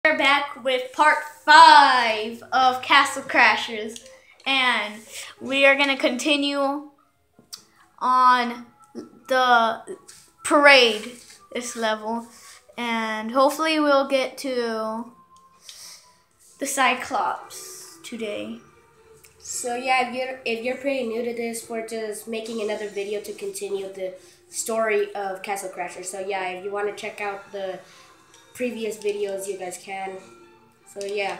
We're back with part 5 of Castle Crashers, and we are going to continue on the parade this level, and hopefully we'll get to the Cyclops today. So yeah, if you're pretty new to this, we're just making another video to continue the story of Castle Crashers. So yeah, if you want to check out the previous videos, you guys can. So yeah.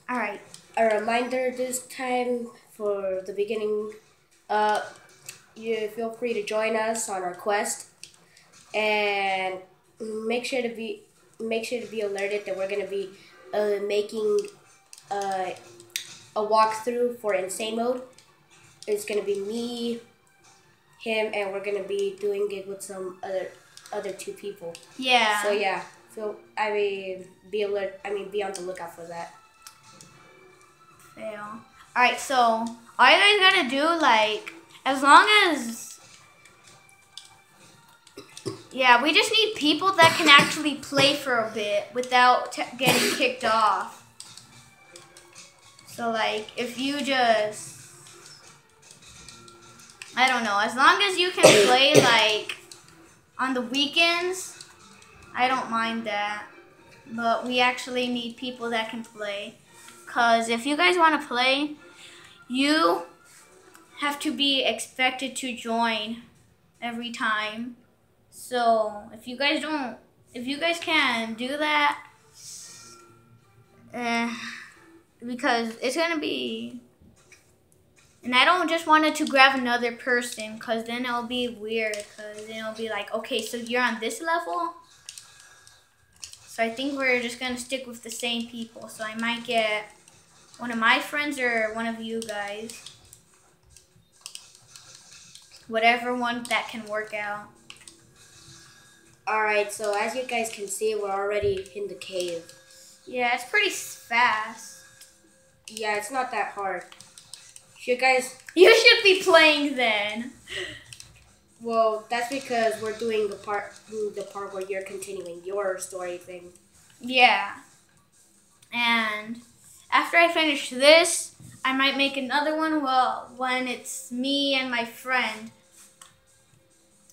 Alright. A reminder this time for the beginning, you feel free to join us on our quest, and make sure to be alerted that we're gonna be making a walkthrough for Insane Mode. It's gonna be me, him, and we're gonna be doing it with some other two people. Yeah. So yeah, be alert. Be on the lookout for that. Fail. Alright, so all you guys gotta do, like, as long as, yeah, we just need people that can actually play for a bit without getting kicked off. So, like, if you just, I don't know, as long as you can play, like, on the weekends, I don't mind that. But we actually need people that can play. Because if you guys want to play, you have to be expected to join every time. So if you guys can do that, because it's going to be, and I don't just want it to grab another person, because then it'll be weird, because then it'll be like, okay, so you're on this level? So I think we're just going to stick with the same people. So I might get one of my friends or one of you guys. Whatever one that can work out. Alright, so as you guys can see, we're already in the cave. Yeah, it's pretty fast. Yeah, it's not that hard. You should be playing then. Well, that's because we're doing the part where you're continuing your story thing. Yeah. And after I finish this, I might make another one, well, when it's me and my friend.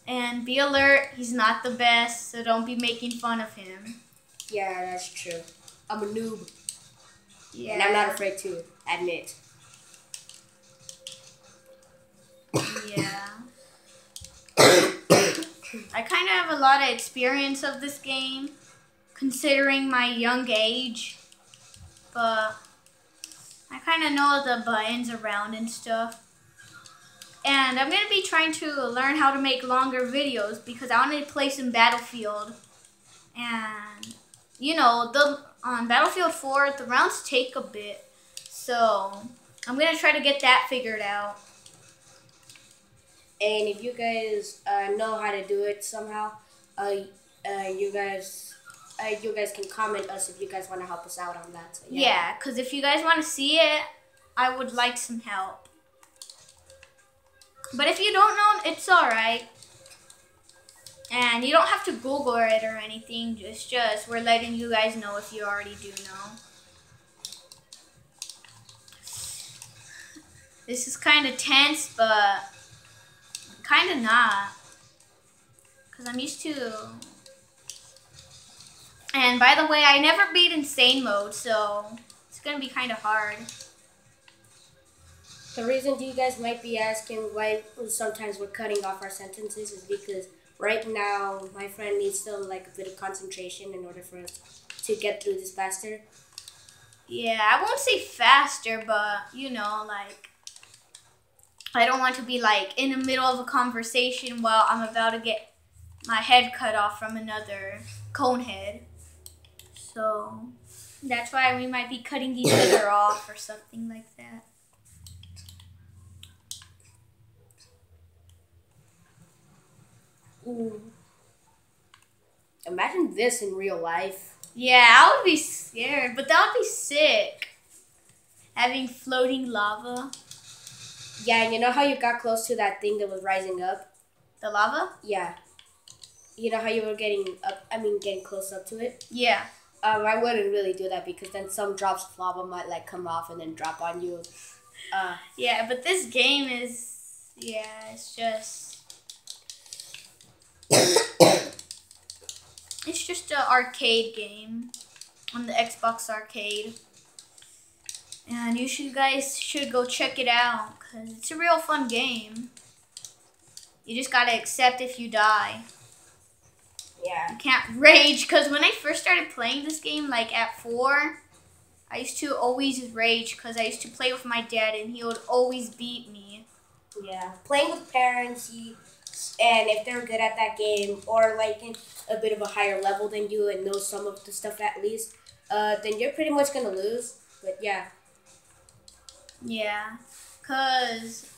And be alert, he's not the best, so don't be making fun of him. Yeah, that's true. I'm a noob. Yeah. And I'm not afraid to admit. Yeah. I kind of have a lot of experience of this game, considering my young age. But I kind of know the buttons around and stuff. And I'm going to be trying to learn how to make longer videos because I want to play some Battlefield. And, you know, on Battlefield 4, the rounds take a bit. So I'm going to try to get that figured out. And if you guys know how to do it somehow, you guys can comment us if you guys want to help us out on that. So, yeah, because if you guys want to see it, I would like some help. But if you don't know, it's alright. And you don't have to Google it or anything. It's just we're letting you guys know if you already do know. This is kind of tense, but kind of not. Because I'm used to... And by the way, I never beat Insane Mode, so it's going to be kind of hard. The reason you guys might be asking why sometimes we're cutting off our sentences is because right now my friend needs still like a bit of concentration in order for us to get through this faster. Yeah, I won't say faster, but you know, like, I don't want to be like in the middle of a conversation while I'm about to get my head cut off from another conehead. So that's why we might be cutting each other off or something like that. Ooh. Imagine this in real life. Yeah, I would be scared, but that would be sick. Having floating lava. Yeah, and you know how you got close to that thing that was rising up? The lava? Yeah. You know how you were getting up? I mean, getting close up to it. Yeah. I wouldn't really do that because then some drops of lava might like come off and then drop on you. Yeah, but this game is, yeah, it's just, it's just an arcade game on the Xbox Arcade. And you guys should go check it out because it's a real fun game. You just gotta accept if you die. Yeah. You can't rage because when I first started playing this game, like at 4, I used to always rage because I used to play with my dad and he would always beat me. Yeah. Playing with parents, and if they're good at that game or like in a bit of a higher level than you and know some of the stuff at least, then you're pretty much gonna lose. But yeah. Yeah, because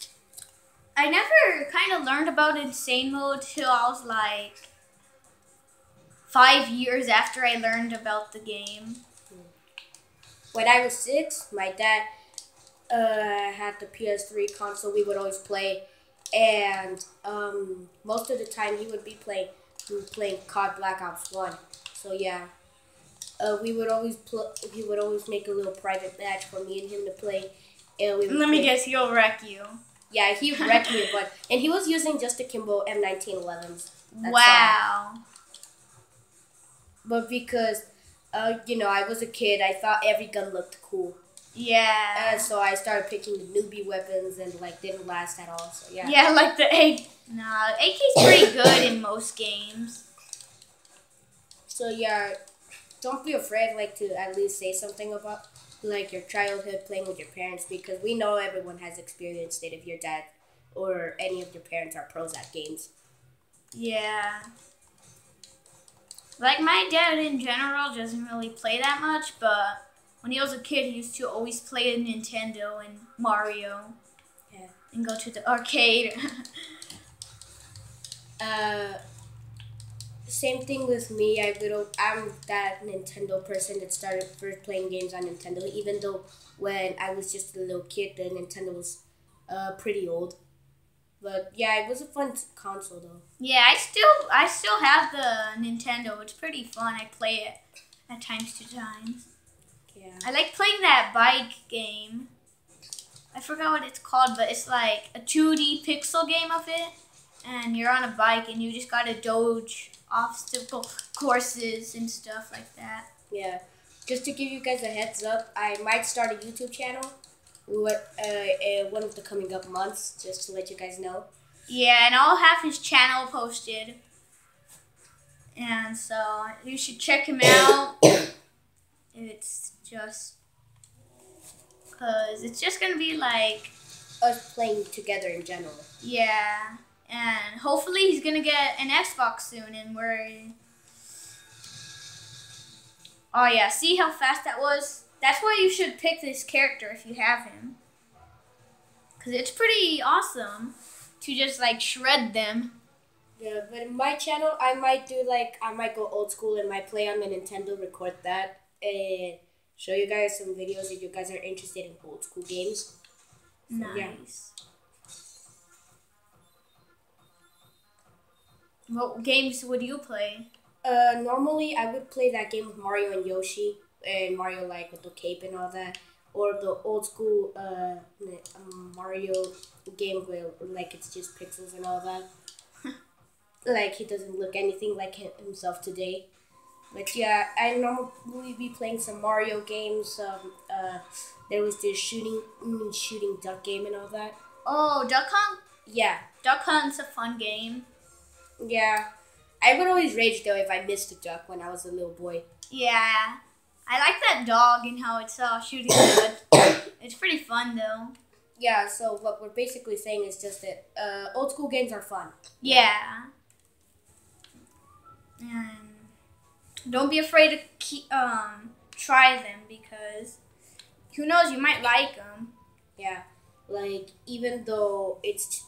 I never kind of learned about insane mode till I was like 5 years after I learned about the game. When I was 6, my dad had the PS3 console we would always play, and most of the time he would be playing COD Black Ops 1. So yeah, we would always he would always make a little private match for me and him to play. And we would Let me guess, he'll wreck you. Yeah, he wrecked me, and he was using just the Kimbo M1911s. Wow. But because, I was a kid, I thought every gun looked cool. Yeah. And so I started picking the newbie weapons and, didn't last at all. So, yeah. Yeah, like the AK. Nah, AK's pretty good in most games. So, yeah, don't be afraid, to at least say something about, your childhood playing with your parents, because we know everyone has experienced it if your dad or any of your parents are pros at games. Yeah. Like, my dad in general doesn't really play that much, but when he was a kid, he used to always play Nintendo and Mario. Yeah. And go to the arcade. Same thing with me. I'm that Nintendo person that started first playing games on Nintendo, even though when I was just a little kid, the Nintendo was pretty old. But yeah, it was a fun console though. Yeah, I still have the Nintendo. It's pretty fun. I play it at times to times. Yeah. I like playing that bike game. I forgot what it's called, but it's like a 2D pixel game of it. And you're on a bike and you just gotta dodge obstacle courses and stuff like that. Yeah. Just to give you guys a heads up, I might start a YouTube channel. One of the coming up months, just to let you guys know. Yeah, and I'll have his channel posted. And so you should check him out. It's just because it's just going to be like us playing together in general. Yeah. And hopefully he's going to get an Xbox soon. And oh, yeah. See how fast that was? That's why you should pick this character if you have him. Because it's pretty awesome to just, shred them. Yeah, but in my channel, I might go old school and might play on the Nintendo, record that, and show you guys some videos if you guys are interested in old school games. So, nice. Yeah. What games would you play? Normally, I would play that game with Mario and Yoshi, and Mario with the cape and all that, or the old school Mario game where it's just pixels and all that. He doesn't look anything like himself today. But yeah, I normally be playing some Mario games. There was this shooting duck game and all that. Oh, Duck Hunt? Yeah. Duck Hunt's a fun game. Yeah. I would always rage though if I missed a duck when I was a little boy. Yeah. I like that dog and how it's shooting good. It's pretty fun though. Yeah, so what we're basically saying is just that old school games are fun. Yeah. And don't be afraid to try them because who knows, you might like them. Yeah, even though it's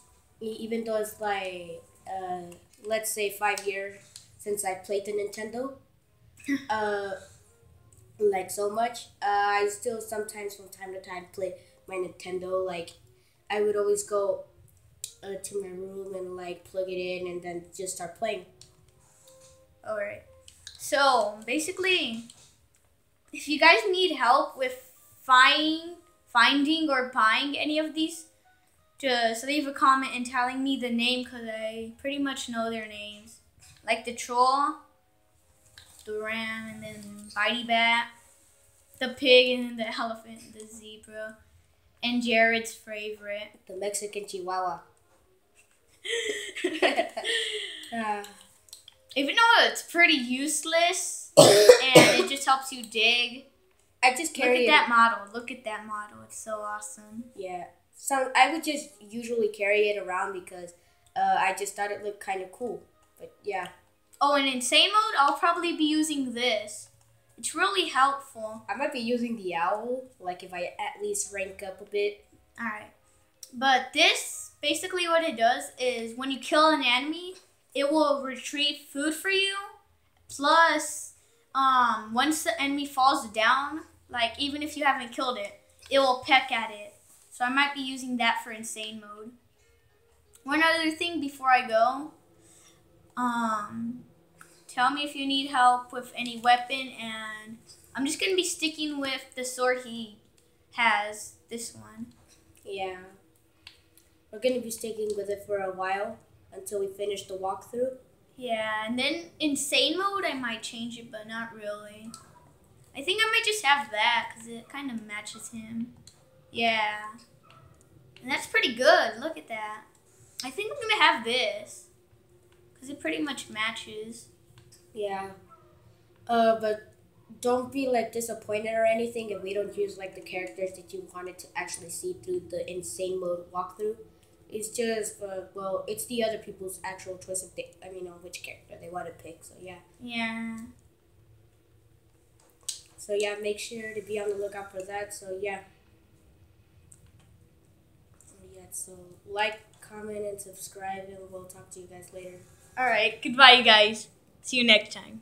let's say 5 years since I played the Nintendo, so much, I still sometimes from time to time play my Nintendo. I would always go to my room and like plug it in and then just start playing. Alright. So basically, if you guys need help with finding or buying any of these, just leave a comment and telling me the name because I pretty much know their names. Like the troll, the ram, and then Bitey Bat, the pig, and then the elephant, the zebra, and Jared's favorite. The Mexican Chihuahua. Even though it's pretty useless and it just helps you dig. I just carry Look at that model. Look at that model. It's so awesome. Yeah. So I would just usually carry it around because I just thought it looked kind of cool. But yeah. Oh, in insane mode, I'll probably be using this. It's really helpful. I might be using the owl, like if I at least rank up a bit. Alright. But this, basically what it does is when you kill an enemy, it will retrieve food for you. Plus, once the enemy falls down, like even if you haven't killed it, it will peck at it. So I might be using that for insane mode. One other thing before I go, tell me if you need help with any weapon, and I'm just going to be sticking with the sword he has, this one. Yeah. We're going to be sticking with it for a while until we finish the walkthrough. Yeah, and then insane mode, I might change it, but not really. I think I might just have that because it kind of matches him. Yeah. And that's pretty good. Look at that. I think I'm going to have this because it pretty much matches. Yeah. But don't be like disappointed or anything if we don't use like the characters that you wanted to actually see through the insane mode walkthrough. It's just, well, it's the other people's actual choice of which character they want to pick. So yeah. Yeah. So yeah, make sure to be on the lookout for that. So yeah. So like, comment, and subscribe, and we'll talk to you guys later. All right. Goodbye, you guys. See you next time.